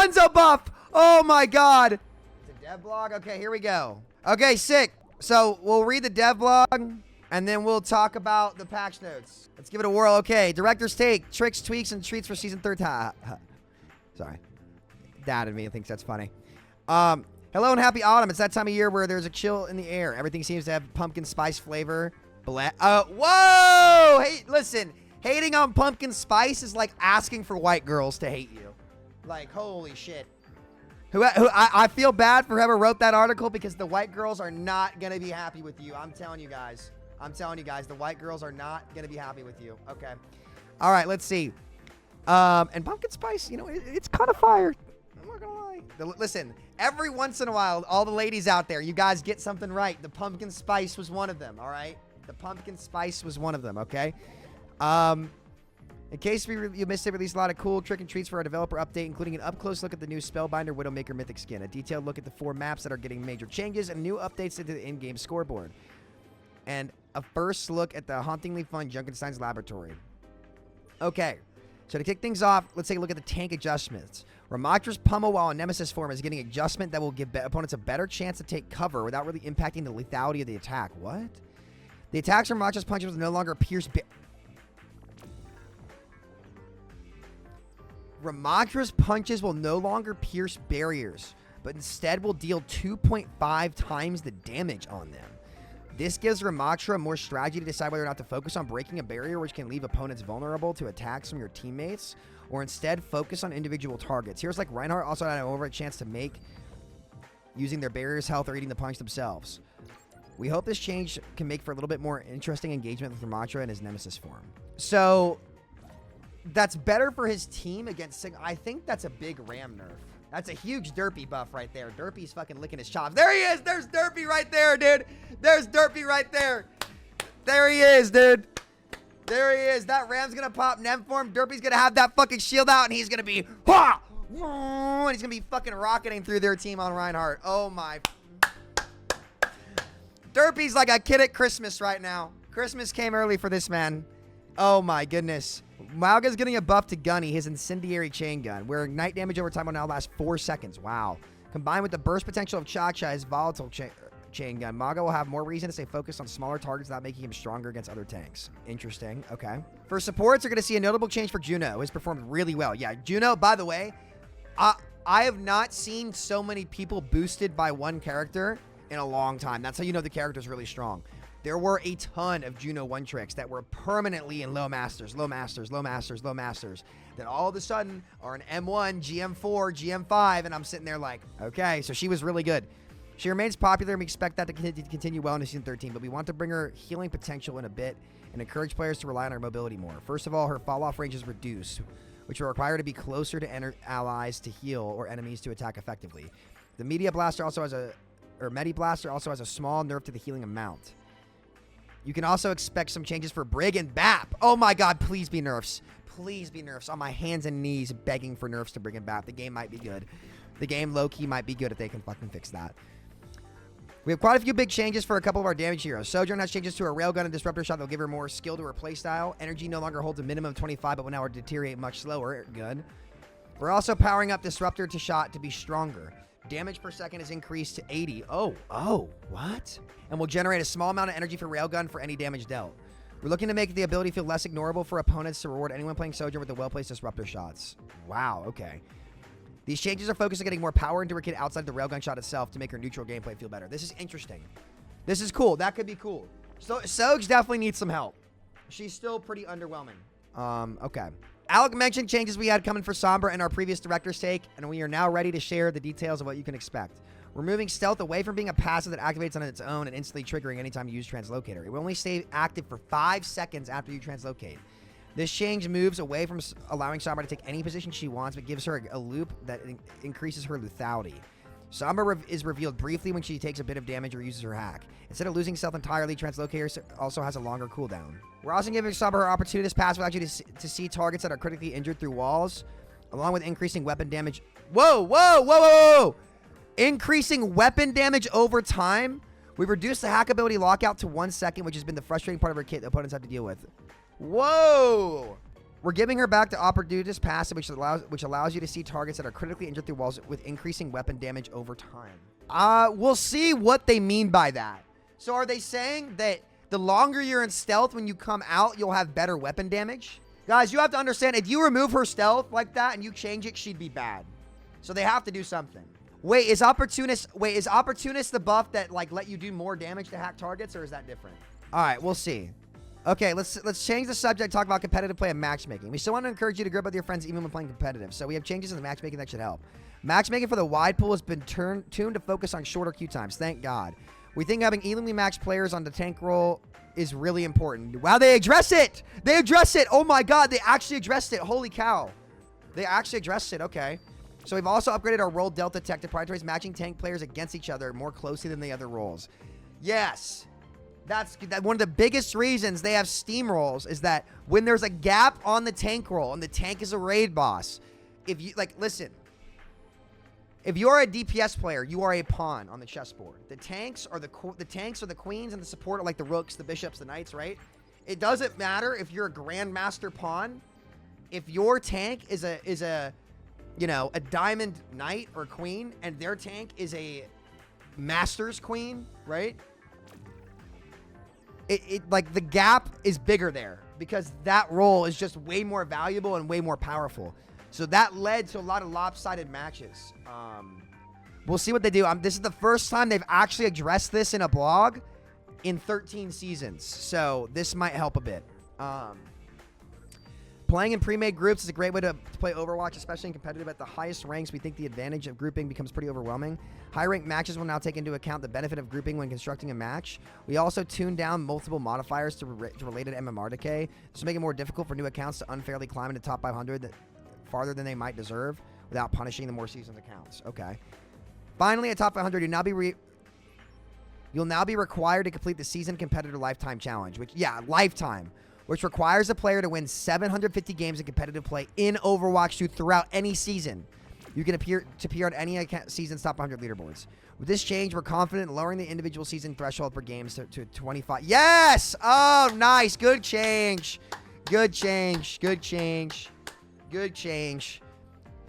Dunzo buff. Oh my god. It's a dev blog. Okay, here we go. Okay, sick. So we'll read the dev blog and then we'll talk about the patch notes. Let's give it a whirl. Okay, director's take, tricks, tweaks, and treats for season 3. Sorry. Dad and me thinks that's funny. Hello and happy autumn. It's that time of year where there's a chill in the air. Everything seems to have pumpkin spice flavor. Whoa! Hey, listen. Hating on pumpkin spice is like asking for white girls to hate you. Like, holy shit. I feel bad for whoever wrote that article because the white girls are not going to be happy with you. I'm telling you guys. The white girls are not going to be happy with you. Okay. All right, let's see. And pumpkin spice, you know, it's kind of fire. I'm not going to lie. Listen, every once in a while, all the ladies out there, you guys get something right. The pumpkin spice was one of them, all right? The pumpkin spice was one of them, okay? In case you missed it, released a lot of cool trick and treats for our developer update, including an up-close look at the new Spellbinder Widowmaker Mythic skin, a detailed look at the 4 maps that are getting major changes, and new updates to the in-game scoreboard, and a first look at the hauntingly fun Junkenstein's Laboratory. Okay, so to kick things off, let's take a look at the tank adjustments. Ramaktra's Pummel while in Nemesis form is getting adjustment that will give opponents a better chance to take cover without really impacting the lethality of the attack. What? The attacks from Ramaktra's punches will no longer pierce... Ramaktra's punches will no longer pierce barriers, but instead will deal 2.5 times the damage on them. This gives Ramaktra more strategy to decide whether or not to focus on breaking a barrier, which can leave opponents vulnerable to attacks from your teammates, or instead focus on individual targets. Here's like Reinhardt also had an over a chance to make using their barrier's health or eating the punch themselves. We hope this change can make for a little bit more interesting engagement with Ramatra in his Nemesis form. So... that's better for his team against Sig. I think that's a big Ram nerf. That's a huge Derpy buff right there. Derpy's fucking licking his chops. There he is. There's Derpy right there, dude. There's Derpy right there. There he is, dude. There he is. That Ram's going to pop Nem form. Derpy's going to have that fucking shield out, and he's going to be... ha! And he's going to be fucking rocketing through their team on Reinhardt. Oh, my... Derpy's like a kid at Christmas right now. Christmas came early for this man. Oh, my goodness. Mauga's getting a buff to Gunny, his incendiary chain gun, where ignite damage over time will now last 4 seconds. Wow. Combined with the burst potential of Cha-Cha, his volatile chain gun, Mauga will have more reason to stay focused on smaller targets without making him stronger against other tanks. Interesting. Okay. For supports, you're going to see a notable change for Juno, who's performed really well. Yeah, Juno, by the way, I have not seen so many people boosted by one character in a long time. That's how you know the character's really strong. There were a ton of Juno 1 tricks that were permanently in low masters, that all of a sudden are an M1, GM4, GM5, and I'm sitting there like, okay, so she was really good. She remains popular, and we expect that to continue well into Season 13, but we want to bring her healing potential in a bit and encourage players to rely on her mobility more. First of all, her fall-off range is reduced, which will require her to be closer to allies to heal or enemies to attack effectively. The Medi Blaster also has a small nerf to the healing amount. You can also expect some changes for Brig and Bap. Oh my god, please be nerfs. Please be nerfs. On my hands and knees begging for nerfs to Brig and Bap. The game might be good. The game low-key might be good if they can fucking fix that. We have quite a few big changes for a couple of our damage heroes. Sojourn has changes to her Railgun and Disruptor Shot that will give her more skill to her playstyle. Energy no longer holds a minimum of 25, but will now deteriorate much slower. Good. We're also powering up Disruptor to Shot to be stronger. Damage per second is increased to 80. Oh, what? And will generate a small amount of energy for Railgun for any damage dealt. We're looking to make the ability feel less ignorable for opponents to reward anyone playing Sojourn with the well-placed Disruptor shots. Wow, okay. These changes are focused on getting more power into her kit outside the Railgun shot itself to make her neutral gameplay feel better. This is interesting. This is cool. That could be cool. So Soj definitely needs some help. She's still pretty underwhelming. Okay. Alec mentioned changes we had coming for Sombra in our previous director's take, and we are now ready to share the details of what you can expect. We're moving Stealth away from being a passive that activates on its own and instantly triggering anytime you use Translocator. It will only stay active for 5 seconds after you translocate. This change moves away from allowing Sombra to take any position she wants, but gives her a loop that increases her lethality. Sombra is revealed briefly when she takes a bit of damage or uses her hack. Instead of losing Stealth entirely, Translocator also has a longer cooldown. We're also giving Sombra her opportunity this pass will allow you to see targets that are critically injured through walls, along with increasing weapon damage. Whoa! Increasing weapon damage over time. We've reduced the hack ability lockout to 1 second, which has been the frustrating part of her kit that opponents have to deal with. Whoa! We're giving her back the opportunist passive, which allows you to see targets that are critically injured through walls with increasing weapon damage over time. We'll see what they mean by that. So are they saying that the longer you're in stealth, when you come out, you'll have better weapon damage? Guys, you have to understand, if you remove her stealth like that and you change it, she'd be bad. So they have to do something. Wait, is opportunist the buff that like let you do more damage to hack targets, or is that different? All right, we'll see. Okay, let's change the subject, talk about competitive play and matchmaking. We still want to encourage you to grip with your friends even when playing competitive. So we have changes in the matchmaking that should help. Matchmaking for the wide pool has been tuned to focus on shorter queue times. Thank God. We think having evenly matched players on the tank role is really important. Wow, they address it! They address it! Oh my God, they actually addressed it. Holy cow. They actually addressed it. Okay. So we've also upgraded our role delta tech to prioritize matching tank players against each other more closely than the other roles. Yes. That's one of the biggest reasons they have steam rolls is that when there's a gap on the tank roll and the tank is a raid boss, if you like, listen, if you're a DPS player, you are a pawn on the chessboard. The tanks are the queens, and the support are like the rooks, the bishops, the knights, right? It doesn't matter if you're a grandmaster pawn. If your tank is a you know, a diamond knight or queen, and their tank is a master's queen, right? It like the gap is bigger there because that role is just way more valuable and way more powerful. So that led to a lot of lopsided matches. We'll see what they do. This is the first time they've actually addressed this in a blog in 13 seasons. So this might help a bit. Playing in pre-made groups is a great way to play Overwatch, especially in competitive. At the highest ranks, we think the advantage of grouping becomes pretty overwhelming. High-ranked matches will now take into account the benefit of grouping when constructing a match. We also tuned down multiple modifiers to related MMR decay. This will make it more difficult for new accounts to unfairly climb into top 500 farther than they might deserve without punishing the more seasoned accounts. Okay. Finally, at top 500, you'll now be required to complete the season competitor lifetime challenge, lifetime, which requires a player to win 750 games in competitive play in Overwatch 2 throughout any season. You can appear on any season's top 100 leaderboards. With this change, we're confident in lowering the individual season threshold for games to 25. Yes! Oh, nice. Good change. Good change. Good change. Good change.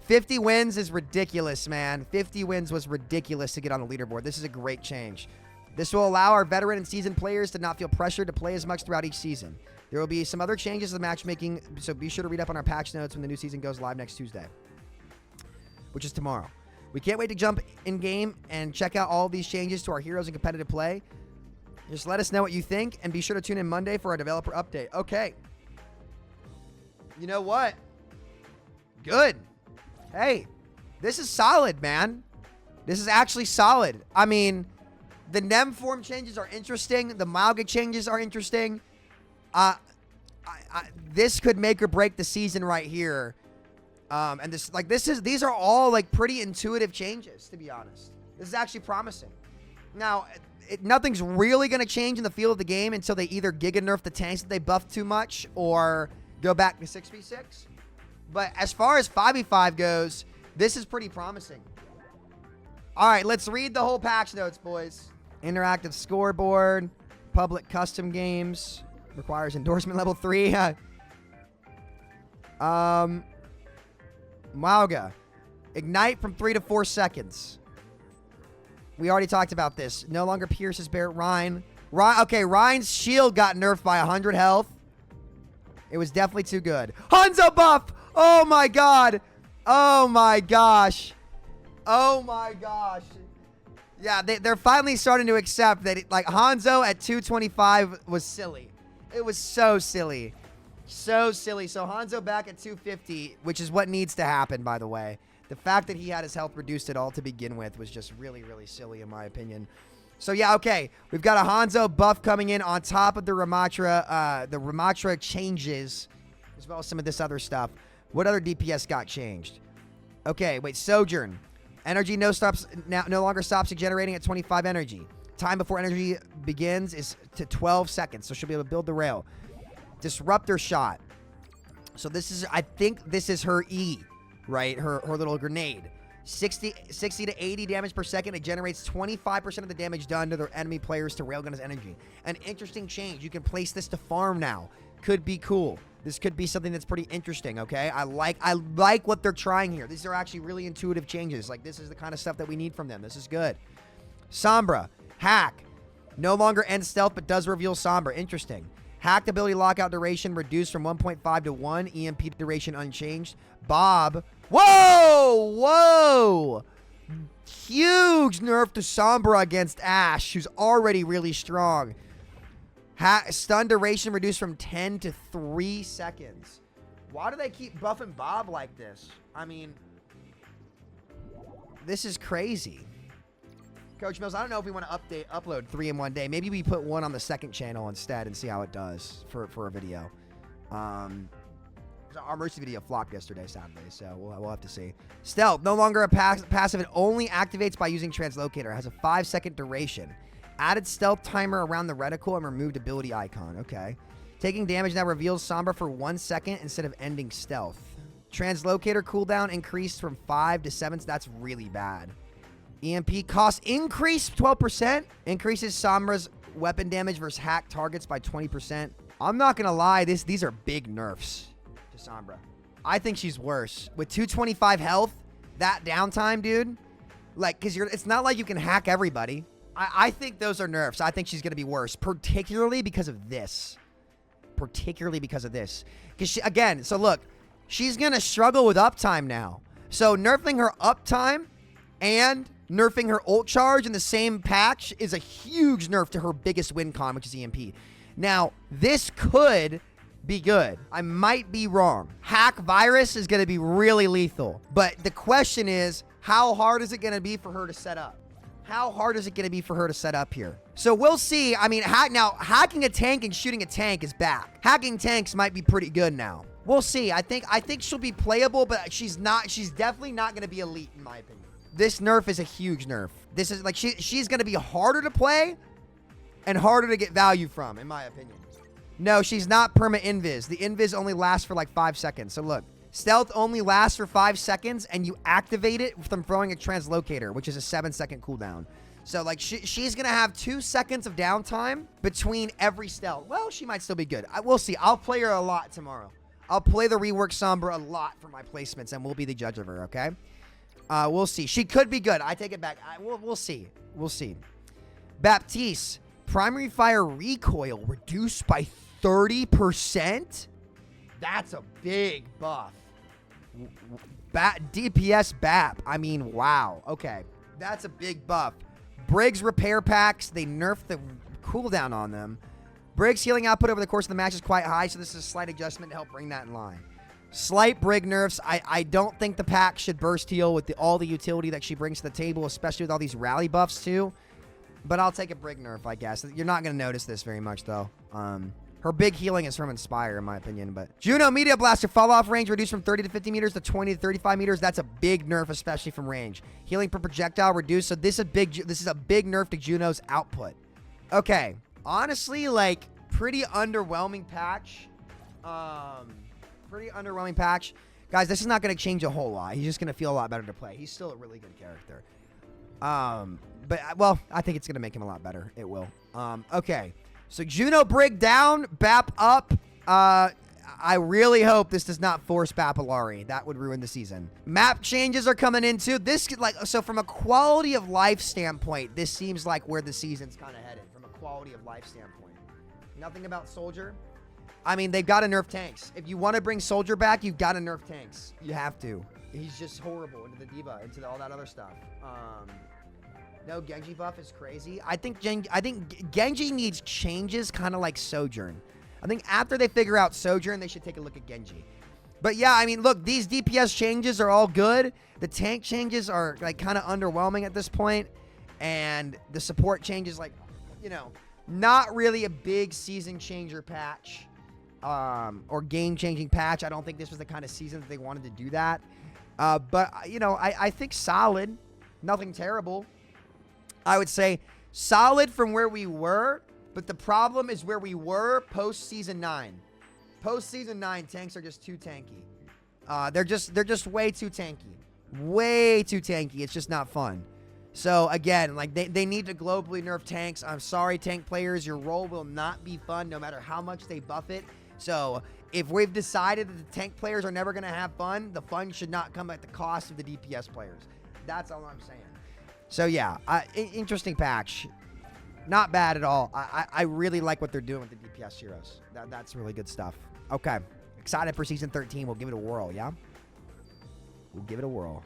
50 wins is ridiculous, man. 50 wins was ridiculous to get on the leaderboard. This is a great change. This will allow our veteran and seasoned players to not feel pressured to play as much throughout each season. There will be some other changes to the matchmaking, so be sure to read up on our patch notes when the new season goes live next Tuesday, which is tomorrow. We can't wait to jump in-game and check out all of these changes to our heroes in competitive play. Just let us know what you think, and be sure to tune in Monday for our developer update. Okay. You know what? Good. Hey, this is solid, man. This is actually solid. I mean, the NEM form changes are interesting. The Mauga changes are interesting. This could make or break the season right here. And these are all like pretty intuitive changes, to be honest. This is actually promising. Now, nothing's really going to change in the feel of the game until they either giga nerf the tanks that they buffed too much or go back to 6v6. But as far as 5v5 goes, this is pretty promising. All right, let's read the whole patch notes, boys. Interactive scoreboard, public custom games, requires endorsement level 3. Mauga, ignite from 3 to 4 seconds. We already talked about this. No longer pierces Barret Ryan. Okay, Ryan's shield got nerfed by 100 health. It was definitely too good. Hanzo buff! Oh my god! Oh my gosh! Oh my gosh! Yeah, they're finally starting to accept that Hanzo at 225 was silly. It was so silly. So silly. So Hanzo back at 250, which is what needs to happen, by the way. The fact that he had his health reduced at all to begin with was just really, really silly, in my opinion. So, yeah, okay. We've got a Hanzo buff coming in on top of the Ramatra changes, as well as some of this other stuff. What other DPS got changed? Okay, wait, Sojourn. Energy no longer stops generating at 25 energy. Time before energy begins is to 12 seconds, so she'll be able to build the rail. Disruptor shot. So this is, I think this is her E, right? Her little grenade. 60 to 80 damage per second. It generates 25% of the damage done to their enemy players to railgun as energy. An interesting change. You can place this to farm now. Could be cool. This could be something that's pretty interesting, okay? I like what they're trying here. These are actually really intuitive changes. Like, this is the kind of stuff that we need from them. This is good. Sombra. Hack. No longer ends stealth, but does reveal Sombra. Interesting. Hacked ability lockout duration reduced from 1.5 to 1. EMP duration unchanged. Bob. Whoa! Whoa! Huge nerf to Sombra against Ashe, who's already really strong. Stun duration reduced from 10 to 3 seconds. Why do they keep buffing Bob like this? I mean, this is crazy. Coach Mills, I don't know if we want to upload 3 in one day. Maybe we put one on the second channel instead and see how it does for a video. Our Mercy video flopped yesterday, sadly, so we'll have to see. Stealth, no longer a passive. It only activates by using Translocator. It has a 5-second duration. Added stealth timer around the reticle and removed ability icon. Okay. Taking damage now reveals Sombra for 1 second instead of ending stealth. Translocator cooldown increased from 5 to 7. So that's really bad. EMP cost increase 12%. Increases Sombra's weapon damage versus hack targets by 20%. I'm not going to lie. These are big nerfs to Sombra. I think she's worse. With 225 health, that downtime, dude. Like, because it's not like you can hack everybody. I think those are nerfs. I think she's going to be worse, particularly because of this. Because she, again, so look, she's going to struggle with uptime now. So nerfing her uptime and nerfing her ult charge in the same patch is a huge nerf to her biggest win con, which is EMP. Now, this could be good. I might be wrong. Hack virus is going to be really lethal. But the question is, how hard is it going to be for her to set up? How hard is it going to be for her to set up here? So we'll see. I mean, now hacking a tank and shooting a tank is back. Hacking tanks might be pretty good now. We'll see. I think she'll be playable, but she's definitely not going to be elite in my opinion. This nerf is a huge nerf. This is like she's going to be harder to play and harder to get value from, in my opinion. No, she's not perma invis. The invis only lasts for like 5 seconds. So look. Stealth only lasts for 5 seconds, and you activate it from throwing a translocator, which is a 7-second cooldown. So, like, she's going to have 2 seconds of downtime between every stealth. Well, she might still be good. We'll see. I'll play her a lot tomorrow. I'll play the rework Sombra a lot for my placements, and we'll be the judge of her, okay? We'll see. She could be good. I take it back. We'll see. We'll see. Baptiste, primary fire recoil reduced by 30%? That's a big buff. DPS BAP. I mean, wow. Okay. That's a big buff. Briggs repair packs. They nerfed the cooldown on them. Briggs healing output over the course of the match is quite high, so this is a slight adjustment to help bring that in line. Slight Brig nerfs. I don't think the pack should burst heal with all the utility that she brings to the table, especially with all these rally buffs too. But I'll take a Brig nerf, I guess. You're not going to notice this very much, though. Her big healing is from Inspire, in my opinion. But Juno Media Blaster fall-off range reduced from 30 to 50 meters to 20 to 35 meters. That's a big nerf, especially from range. Healing per projectile reduced. So this is a big nerf to Juno's output. Okay. Honestly, like, pretty underwhelming patch. Pretty underwhelming patch. Guys, this is not going to change a whole lot. He's just going to feel a lot better to play. He's still a really good character. But, well, I think it's going to make him a lot better. It will. Okay. So Juno Brig down, BAP up. I really hope this does not force Papillari. That would ruin the season. Map changes are coming in too. So from a quality of life standpoint, this seems like where the season's kind of headed. From a quality of life standpoint. Nothing about Soldier. I mean, they've got to nerf tanks. If you want to bring Soldier back, you've got to nerf tanks. You have to. He's just horrible into the D.Va, into all that other stuff. No, Genji buff is crazy. I think Genji needs changes, kind of like Sojourn. I think after they figure out Sojourn, they should take a look at Genji. But yeah, I mean, look, these DPS changes are all good. The tank changes are like kind of underwhelming at this point, and the support changes, like, you know, not really a big season changer patch or game changing patch. I don't think this was the kind of season that they wanted to do that. But you know, I think solid, nothing terrible. I would say solid from where we were, but the problem is where we were post season 9. Post season 9, tanks are just too tanky. They're just way too tanky. Way too tanky. It's just not fun. So again, like they need to globally nerf tanks. I'm sorry, tank players, your role will not be fun no matter how much they buff it. So if we've decided that the tank players are never going to have fun, the fun should not come at the cost of the DPS players. That's all I'm saying. So, yeah, interesting patch. Not bad at all. I really like what they're doing with the DPS heroes. That's really good stuff. Okay. Excited for Season 13. We'll give it a whirl, yeah? We'll give it a whirl.